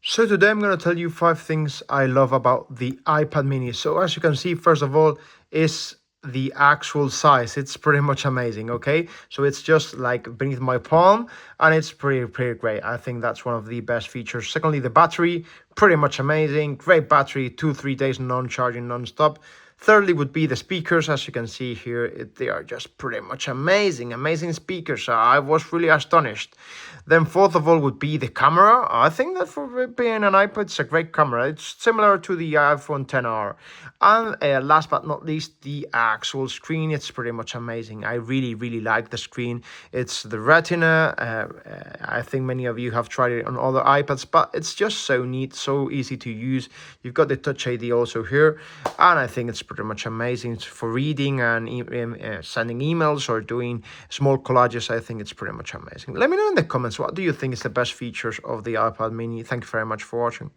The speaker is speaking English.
So today I'm going to tell you 5 things I love about the iPad mini. So as you can see, first of all, is the actual size. It's pretty much amazing, okay? So it's just like beneath my palm and it's pretty great. I think that's one of the best features. Secondly, the battery, pretty much amazing. Great battery, 2-3 days non-charging non-stop. Thirdly would be the speakers. As you can see here, they are just pretty much amazing speakers. I was really astonished. Then fourth of all would be the camera. I think that for being an iPad, it's a great camera. It's similar to the iPhone 10R. And last but not least, the actual screen. It's pretty much amazing. I really like the screen. It's the Retina. I think many of you have tried it on other iPads, but it's just so neat, so easy to use. You've got the Touch ID also here, and I think it's pretty much amazing for reading and sending emails or doing small collages. I think it's pretty much amazing. Let me know in the comments, what do you think is the best features of the iPad mini? Thank you very much for watching.